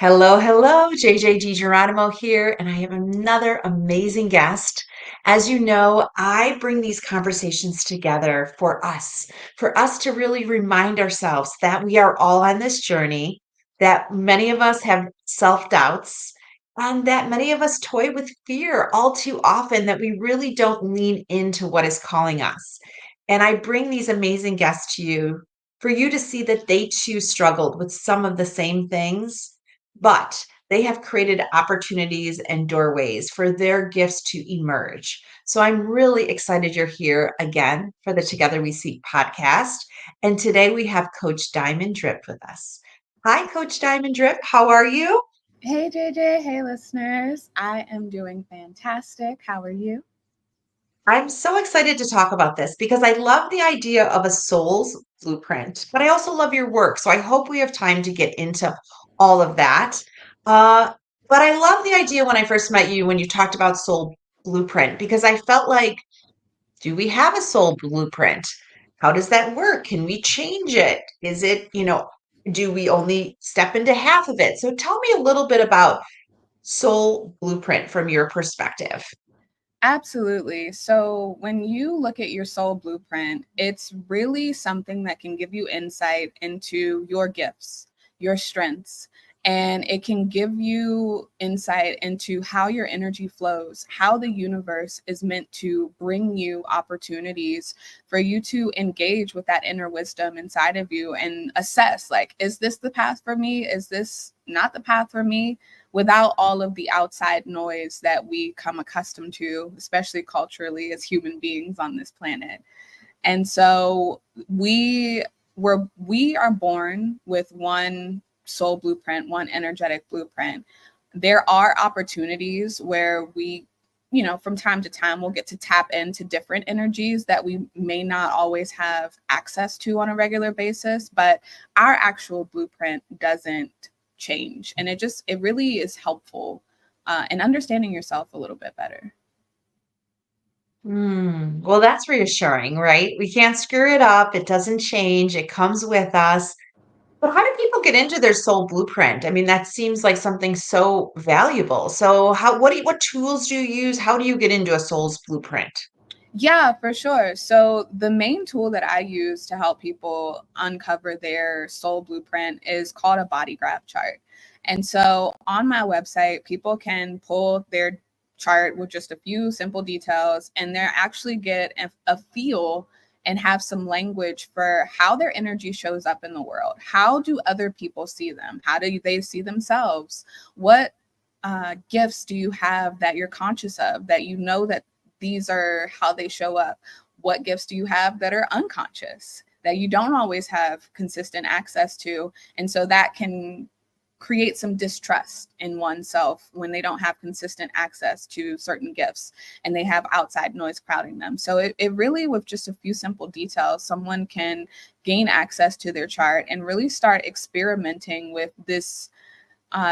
Hello, hello, JJ DiGeronimo here, and I have another amazing guest. As you know, I bring these conversations together for us to really remind ourselves that we are all on this journey, that many of us have self-doubts, and that many of us toy with fear all too often, that we really don't lean into what is calling us. And I bring these amazing guests to you for you to see that they too struggled with some of the same things, but they have created opportunities and doorways for their gifts to emerge. So I'm really excited you're here again for the Together We Seek podcast. And today we have Coach Diamond Drip with us. Hi, Coach Diamond Drip. How are you? Hey JJ, hey listeners. I am doing fantastic. How are you? I'm so excited to talk about this because I love the idea of a soul's blueprint, but I also love your work. So I hope we have time to get into all of that. Uh, but I love the idea when I first met you when you talked about soul blueprint because I felt like, do we have a soul blueprint? How does that work? Can we change it? Is it, do we only step into half of it? So tell me a little bit about soul blueprint from your perspective. Absolutely. So, when you look at your soul blueprint, it's really something that can give you insight into your gifts, your strengths, and it can give you insight into how your energy flows, how the universe is meant to bring you opportunities for you to engage with that inner wisdom inside of you and assess, like, is this the path for me? Is this not the path for me? Without all of the outside noise that we come accustomed to, especially culturally as human beings on this planet. And so we are born with one soul blueprint, one energetic blueprint. There are opportunities where from time to time, we'll get to tap into different energies that we may not always have access to on a regular basis, but our actual blueprint doesn't change. And it really is helpful in understanding yourself a little bit better. Well, that's reassuring, right? We can't screw it up. It doesn't change. It comes with us. But how do people get into their soul blueprint? I mean, that seems like something so valuable. So what tools do you use? How do you get into a soul's blueprint? Yeah, for sure. So the main tool that I use to help people uncover their soul blueprint is called a body graph chart. And so on my website, people can pull their chart with just a few simple details, and they actually get a feel and have some language for how their energy shows up in the world. How do other people see them? How do they see themselves? What gifts do you have that you're conscious of, that you know that these are how they show up? What gifts do you have that are unconscious, that you don't always have consistent access to? And so that can create some distrust in oneself when they don't have consistent access to certain gifts and they have outside noise crowding them. So it really, with just a few simple details, someone can gain access to their chart and really start experimenting with this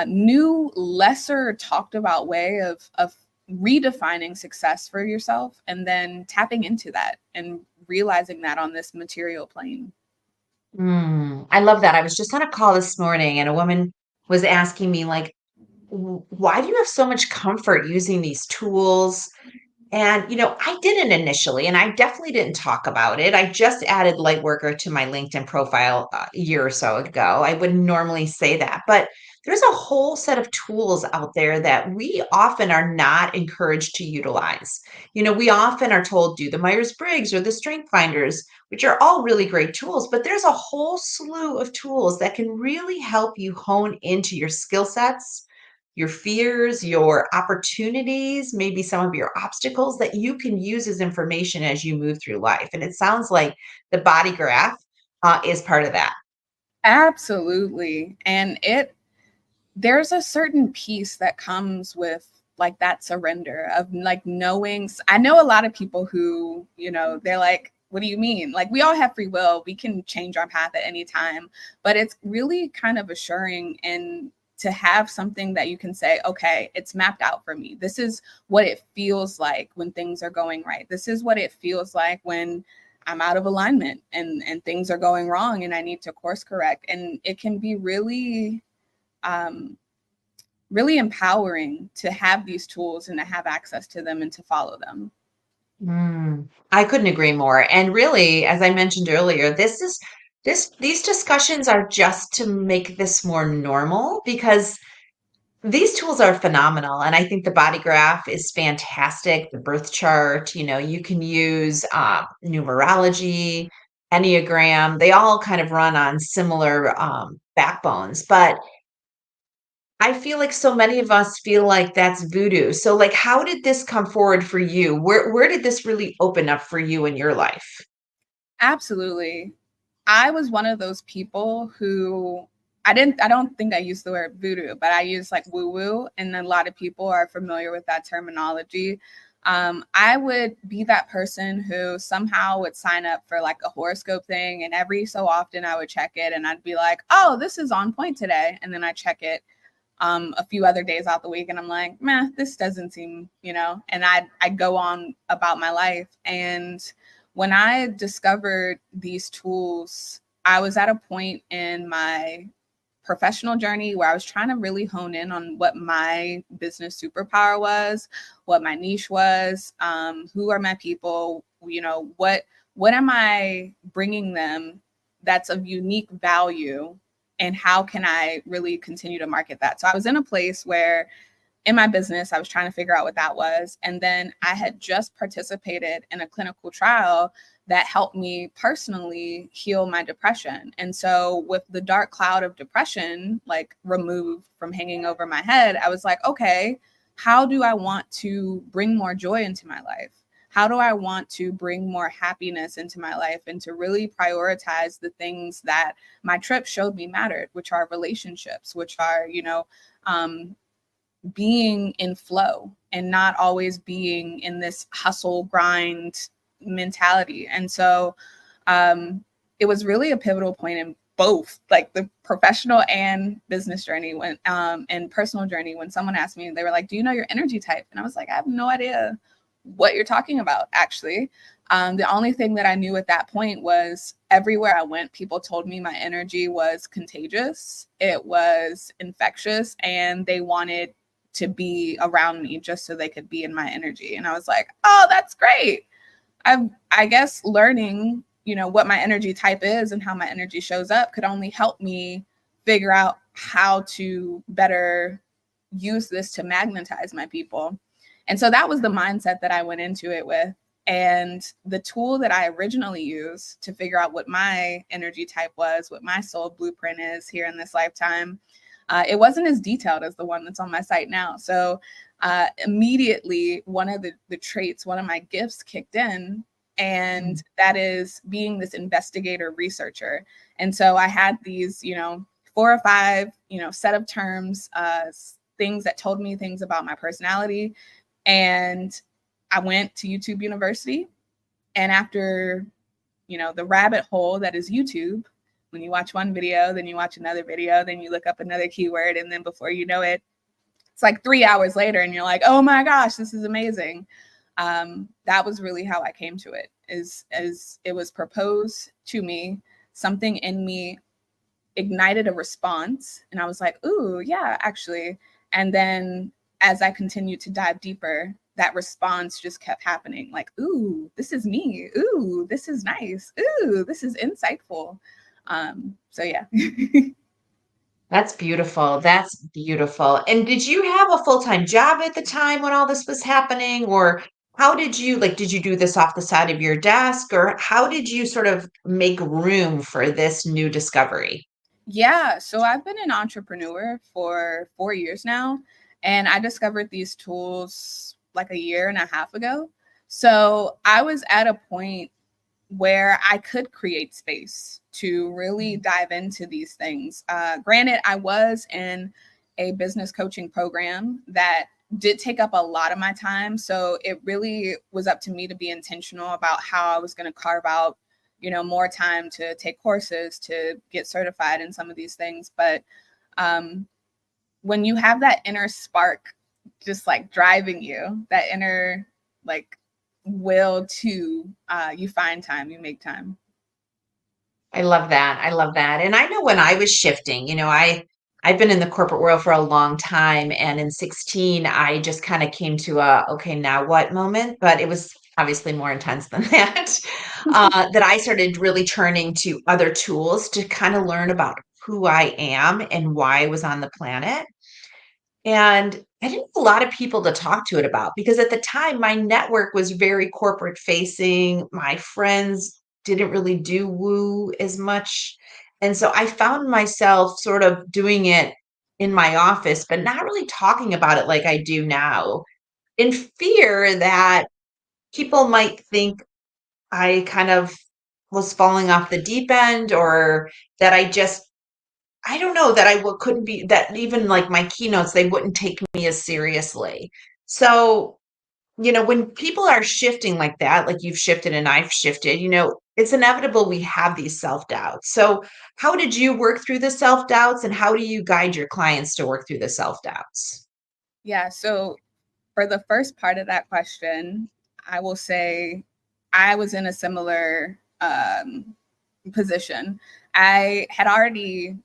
new, lesser talked about way of redefining success for yourself, and then tapping into that and realizing that on this material plane. I love that. I was just on a call this morning and a woman was asking me like, Why do you have so much comfort using these tools?" And, I didn't initially, and I definitely didn't talk about it. I just added Lightworker to my LinkedIn profile a year or so ago. I wouldn't normally say that, but there's a whole set of tools out there that we often are not encouraged to utilize. We often are told do the Myers-Briggs or the Strength Finders, which are all really great tools, but there's a whole slew of tools that can really help you hone into your skill sets, your fears, your opportunities, maybe some of your obstacles that you can use as information as you move through life. And it sounds like the body graph is part of that. Absolutely. And there's a certain peace that comes with like that surrender of like knowing. I know a lot of people who, they're like, what do you mean? Like, we all have free will. We can change our path at any time. But it's really kind of assuring, and to have something that you can say, okay, it's mapped out for me. This is what it feels like when things are going right. This is what it feels like when I'm out of alignment and things are going wrong and I need to course correct. And it can be really really empowering to have these tools and to have access to them and to follow them. I couldn't agree more. And really, as I mentioned earlier, these discussions are just to make this more normal because these tools are phenomenal. And I think the body graph is fantastic. The birth chart, you can use numerology, Enneagram. They all kind of run on similar backbones. But I feel like so many of us feel like that's voodoo. So like how did this come forward for you? Where did this really open up for you in your life? Absolutely. I was one of those people who I don't think I used the word voodoo, but I use like woo woo, and a lot of people are familiar with that terminology. I would be that person who somehow would sign up for like a horoscope thing, and every so often I would check it, and I'd be like, "Oh, this is on point today," and then I check it a few other days out the week, and I'm like, "Meh, this doesn't seem," and I go on about my life. And when I discovered these tools, I was at a point in my professional journey where I was trying to really hone in on what my business superpower was, what my niche was, who are my people, what am I bringing them that's of unique value, and how can I really continue to market that? So I was in a place where in my business, I was trying to figure out what that was. And then I had just participated in a clinical trial that helped me personally heal my depression. And so, with the dark cloud of depression, like removed from hanging over my head, I was like, okay, how do I want to bring more joy into my life? How do I want to bring more happiness into my life and to really prioritize the things that my trip showed me mattered, which are relationships, which are, being in flow and not always being in this hustle grind mentality. And so it was really a pivotal point in both like the professional and business journey when and personal journey when someone asked me, they were like, do you know your energy type? And I was like, I have no idea what you're talking about, actually. The only thing that I knew at that point was everywhere I went, people told me my energy was contagious, it was infectious, and they wanted to be around me just so they could be in my energy. And I was like, oh, that's great. I guess learning, what my energy type is and how my energy shows up could only help me figure out how to better use this to magnetize my people. And so that was the mindset that I went into it with. And the tool that I originally used to figure out what my energy type was, what my soul blueprint is here in this lifetime, it wasn't as detailed as the one that's on my site now. So immediately, one of the traits, one of my gifts kicked in, and that is being this investigator researcher. And so I had these, 4 or 5, set of terms, things that told me things about my personality. And I went to YouTube University. And after, the rabbit hole that is YouTube, when you watch one video, then you watch another video, then you look up another keyword, and then before you know it, it's like 3 hours later, and you're like, oh my gosh, this is amazing. That was really how I came to it, is as it was proposed to me, something in me ignited a response, and I was like, ooh, yeah, actually. And then as I continued to dive deeper, that response just kept happening, like, ooh, this is me. Ooh, this is nice. Ooh, this is insightful. So yeah. That's beautiful. That's beautiful. And did you have a full-time job at the time when all this was happening? Or how did you do this off the side of your desk? Or how did you sort of make room for this new discovery? Yeah, so I've been an entrepreneur for 4 years now, and I discovered these tools like a year and a half ago. So I was at a point where I could create space to really dive into these things. Granted, I was in a business coaching program that did take up a lot of my time. So it really was up to me to be intentional about how I was going to carve out, more time to take courses, to get certified in some of these things. But um, when you have that inner spark just like driving you, that inner like will to, you find time, you make time. I love that. I love that. And I know when I was shifting, I've been in the corporate world for a long time, and in 16, I just kind of came to a okay, now what moment, but it was obviously more intense than that. That I started really turning to other tools to kind of learn about who I am and why I was on the planet. And I didn't have a lot of people to talk to it about because at the time my network was very corporate facing. My friends didn't really do woo as much. And so I found myself sort of doing it in my office, but not really talking about it like I do now, in fear that people might think I kind of was falling off the deep end, or that I don't know, that couldn't be, that even like my keynotes, they wouldn't take me as seriously. So, when people are shifting like that, like you've shifted and I've shifted, it's inevitable we have these self-doubts. So, how did you work through the self-doubts, and how do you guide your clients to work through the self-doubts? Yeah. So for the first part of that question, I will say I was in a similar position. I had already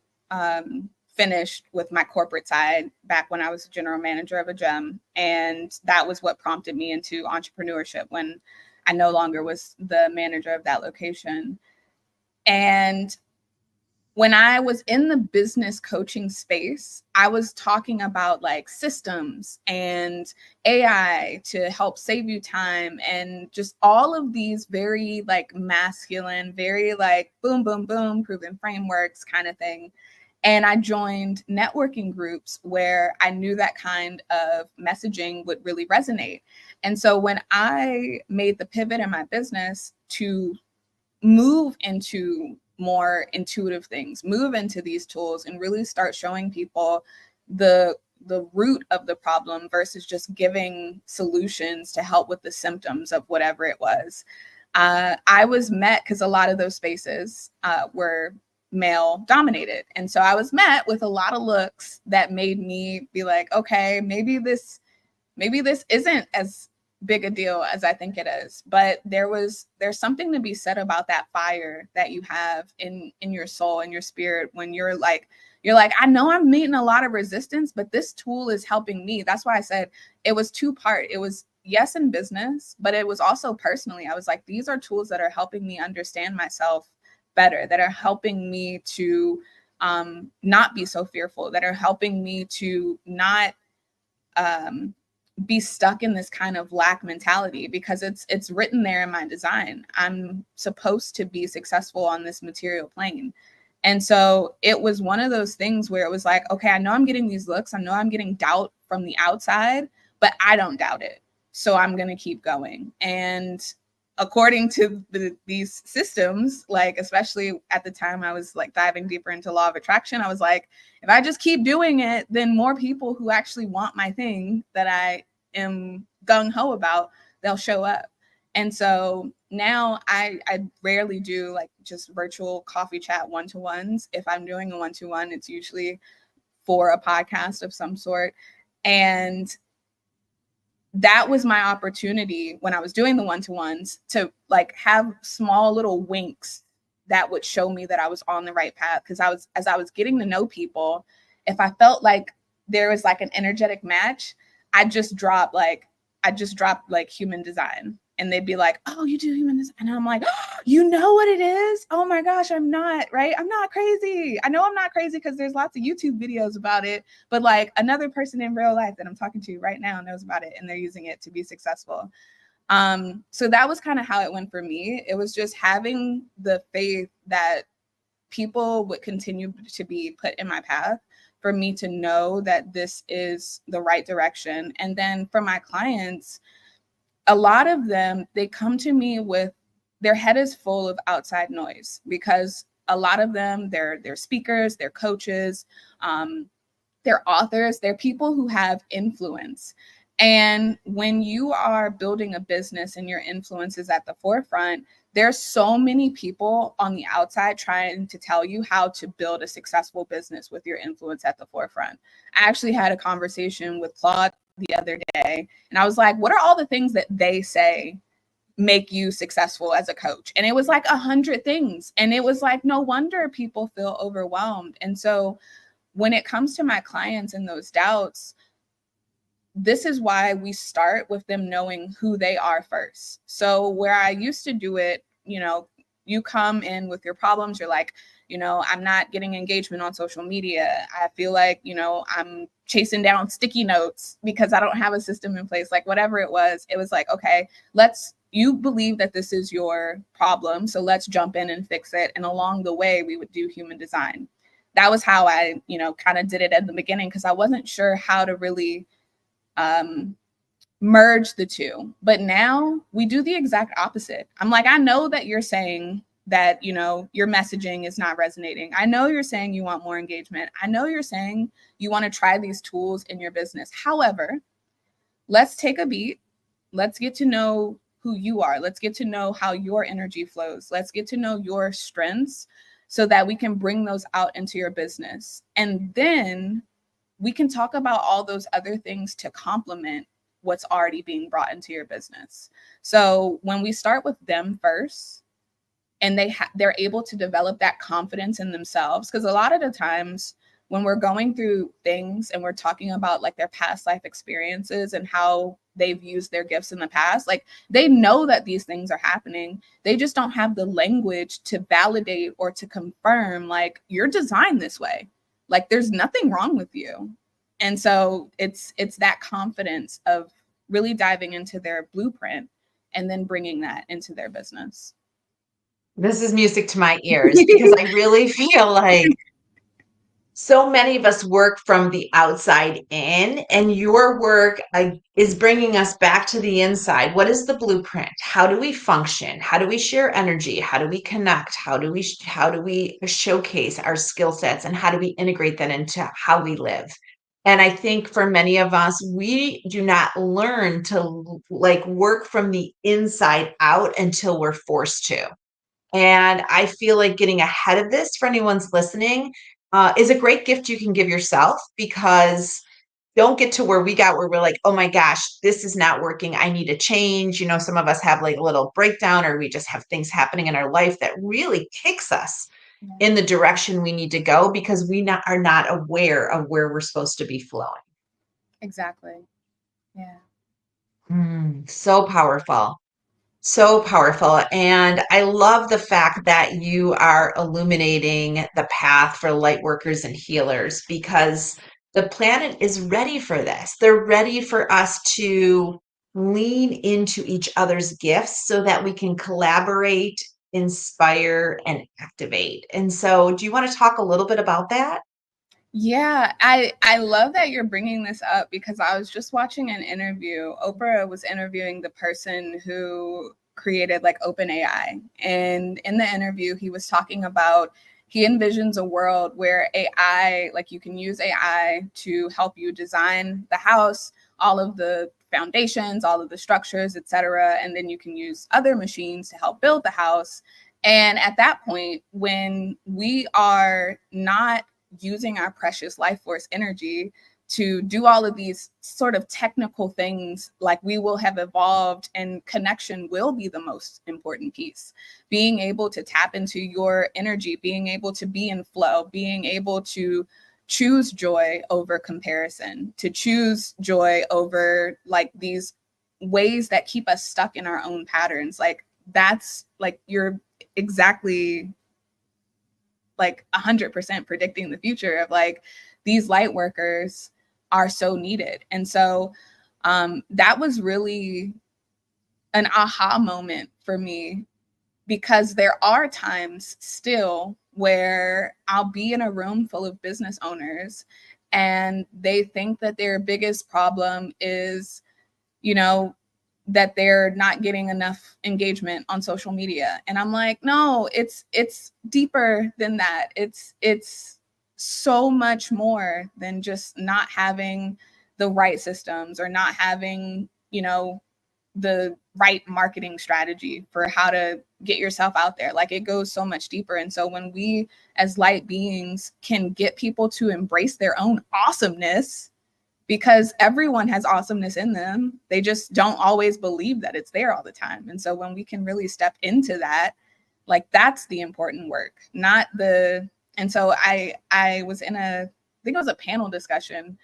finished with my corporate side back when I was a general manager of a gym. And that was what prompted me into entrepreneurship when I no longer was the manager of that location. And when I was in the business coaching space, I was talking about like systems and AI to help save you time and just all of these very like masculine, very like boom, boom, boom, proven frameworks kind of thing. And I joined networking groups where I knew that kind of messaging would really resonate. And so when I made the pivot in my business to move into more intuitive things, move into these tools and really start showing people the root of the problem versus just giving solutions to help with the symptoms of whatever it was. I was met because a lot of those spaces were male dominated. And so I was met with a lot of looks that made me be like, okay, maybe this isn't as big a deal as I think it is. But there's something to be said about that fire that you have in your soul and your spirit when you're like, I know I'm meeting a lot of resistance, but this tool is helping me. That's why I said it was two-part. It was yes in business, but it was also personally. I was like, these are tools that are helping me understand myself better, that are helping me to not be so fearful, that are helping me to not be stuck in this kind of lack mentality, because it's written there in my design. I'm supposed to be successful on this material plane. And so it was one of those things where it was like, okay, I know I'm getting these looks. I know I'm getting doubt from the outside, but I don't doubt it. So I'm going to keep going. And according to these systems, like, especially at the time I was like diving deeper into law of attraction, I was like, if I just keep doing it, then more people who actually want my thing that I am gung-ho about, they'll show up. And so now I rarely do like just virtual coffee chat one-to-ones. If I'm doing a one-to-one, it's usually for a podcast of some sort. And that was my opportunity when I was doing the one-to-ones to like have small little winks that would show me that I was on the right path. Because as I was getting to know people, if I felt like there was like an energetic match, I just dropped like human design. And they'd be like, oh, you do human design. And I'm like, oh, you know what it is? Oh my gosh, I'm not, right? I'm not crazy. I know I'm not crazy because there's lots of YouTube videos about it. But like another person in real life that I'm talking to right now knows about it and they're using it to be successful. So that was kind of how it went for me. It was just having the faith that people would continue to be put in my path for me to know that this is the right direction. And then for my clients, a lot of them, they come to me with their head is full of outside noise, because a lot of them, they're speakers, they're coaches, they're authors, they're people who have influence. And when you are building a business and your influence is at the forefront, there's so many people on the outside trying to tell you how to build a successful business with your influence at the forefront. I actually had a conversation with Claude the other day, and I was like, what are all the things that they say make you successful as a coach? And it was like 100 things. And it was like, no wonder people feel overwhelmed. And so when it comes to my clients and those doubts, this is why we start with them knowing who they are first. So where I used to do it, you come in with your problems, you're like, I'm not getting engagement on social media. I feel like, I'm chasing down sticky notes because I don't have a system in place, like whatever it was like, okay, you believe that this is your problem, so let's jump in and fix it. And along the way, we would do human design. That was how I, kind of did it at the beginning, because I wasn't sure how to really merge the two. But now we do the exact opposite. I'm like, I know that you're saying that, your messaging is not resonating. I know you're saying you want more engagement. I know you're saying you want to try these tools in your business. However, let's take a beat. Let's get to know who you are. Let's get to know how your energy flows. Let's get to know your strengths so that we can bring those out into your business. And then we can talk about all those other things to complement what's already being brought into your business. So when we start with them first, and they're able to develop that confidence in themselves, because a lot of the times when we're going through things and we're talking about like their past life experiences and how they've used their gifts in the past, like they know that these things are happening. They just don't have the language to validate or to confirm, like, you're designed this way. Like, there's nothing wrong with you. And so it's that confidence of really diving into their blueprint and then bringing that into their business. This is music to my ears because I really feel like so many of us work from the outside in, and your work is bringing us back to the inside. What is the blueprint? How do we function? How do we share energy? How do we connect? How do we showcase our skill sets, and how do we integrate that into how we live? And I think for many of us, we do not learn to like work from the inside out until we're forced to. And I feel like getting ahead of this for anyone's listening is a great gift you can give yourself, because don't get to where we got, where we're like, oh my gosh, this is not working. I need a change. Some of us have like a little breakdown, or we just have things happening in our life that really kicks us in the direction we need to go, because are not aware of where we're supposed to be flowing. Exactly. Yeah. So powerful. So powerful. And I love the fact that you are illuminating the path for light workers and healers, because the planet is ready for this. They're ready for us to lean into each other's gifts so that we can collaborate, inspire, and activate. And so, do you want to talk a little bit about that? Yeah, I love that you're bringing this up, because I was just watching an interview. Oprah was interviewing the person who created like OpenAI. And in the interview, he was talking about he envisions a world where AI, like you can use AI to help you design the house, all of the foundations, all of the structures, etc. And then you can use other machines to help build the house. And at that point, when we are not using our precious life force energy to do all of these sort of technical things, like we will have evolved, and connection will be the most important piece. Being able to tap into your energy, being able to be in flow, being able to choose joy over comparison, to choose joy over like these ways that keep us stuck in our own patterns. Like that's like you're exactly like 100% predicting the future of like these light workers are so needed. And so that was really an aha moment for me, because there are times still where I'll be in a room full of business owners and they think that their biggest problem is, that they're not getting enough engagement on social media. And I'm like, no, it's deeper than that. It's so much more than just not having the right systems or not having, the right marketing strategy for how to get yourself out there. Like it goes so much deeper. And so when we as light beings can get people to embrace their own awesomeness, because everyone has awesomeness in them, they just don't always believe that it's there all the time. And so when we can really step into that, like that's the important work, not the. And so I was in think it was a panel discussion,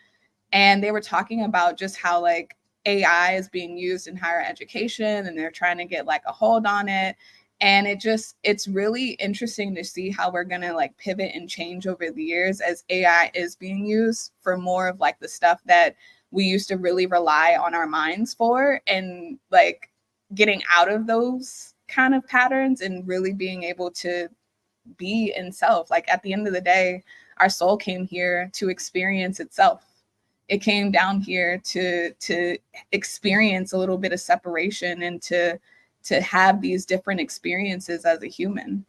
and they were talking about just how like AI is being used in higher education and they're trying to get like a hold on it. And it's really interesting to see how we're going to like pivot and change over the years as AI is being used for more of like the stuff that we used to really rely on our minds for, and like getting out of those kind of patterns and really being able to be in self. Like at the end of the day, our soul came here to experience itself. It came down here to experience a little bit of separation and to have these different experiences as a human.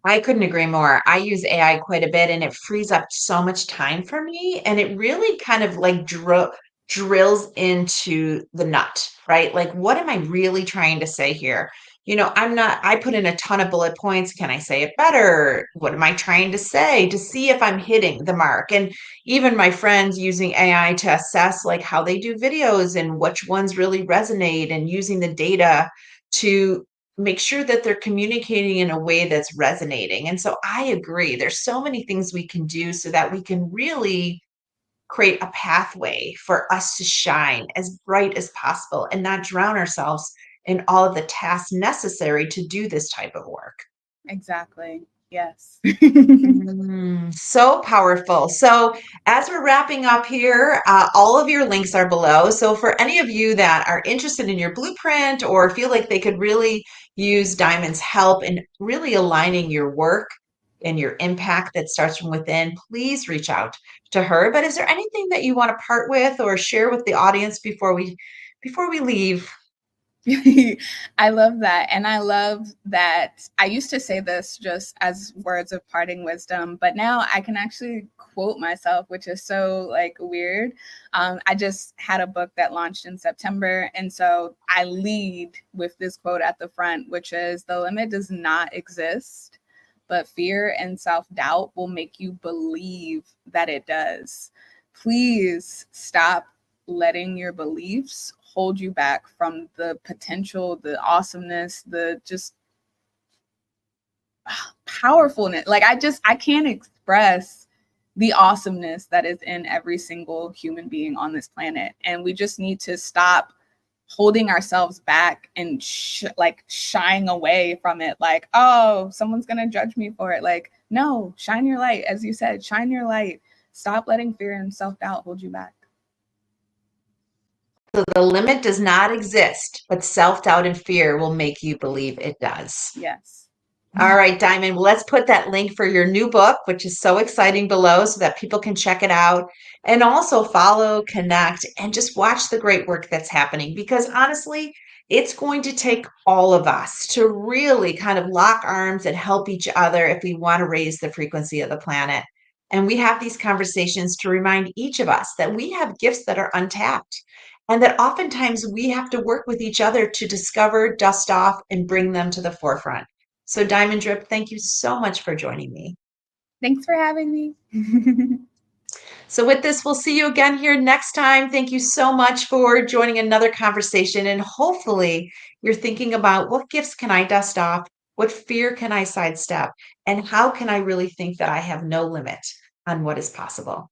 I couldn't agree more. I use AI quite a bit and it frees up so much time for me. And it really kind of like drills into the nut, right? Like, what am I really trying to say here? I put in a ton of bullet points. Can I say it better? What am I trying to say to see if I'm hitting the mark? And even my friends using AI to assess like how they do videos and which ones really resonate and using the data to make sure that they're communicating in a way that's resonating. And so I agree. There's so many things we can do so that we can really create a pathway for us to shine as bright as possible and not drown ourselves in all of the tasks necessary to do this type of work. Exactly. Yes. So powerful. So, as we're wrapping up here, all of your links are below. So, for any of you that are interested in your blueprint or feel like they could really use Diamond's help in really aligning your work and your impact that starts from within, please reach out to her. But is there anything that you want to part with or share with the audience before we leave? I love that. And I love that I used to say this just as words of parting wisdom, but now I can actually quote myself, which is so like weird. I just had a book that launched in September. And so I lead with this quote at the front, which is, "The limit does not exist, but fear and self-doubt will make you believe that it does." Please stop letting your beliefs hold you back from the potential, the awesomeness, the just powerfulness. Like I can't express the awesomeness that is in every single human being on this planet. And we just need to stop holding ourselves back and like shying away from it. Like, oh, someone's going to judge me for it. Like, no, shine your light. As you said, shine your light. Stop letting fear and self-doubt hold you back. So, the limit does not exist, but self doubt and fear will make you believe it does. Yes. All right, Diamond. Well, let's put that link for your new book, which is so exciting, below so that people can check it out and also follow, connect, and just watch the great work that's happening. Because honestly, it's going to take all of us to really kind of lock arms and help each other if we want to raise the frequency of the planet. And we have these conversations to remind each of us that we have gifts that are untapped and that oftentimes we have to work with each other to discover, dust off, and bring them to the forefront. So, Diamond Drip, thank you so much for joining me. Thanks for having me. So, with this, we'll see you again here next time. Thank you so much for joining another conversation. And hopefully, you're thinking about what gifts can I dust off? What fear can I sidestep? And how can I really think that I have no limit on what is possible?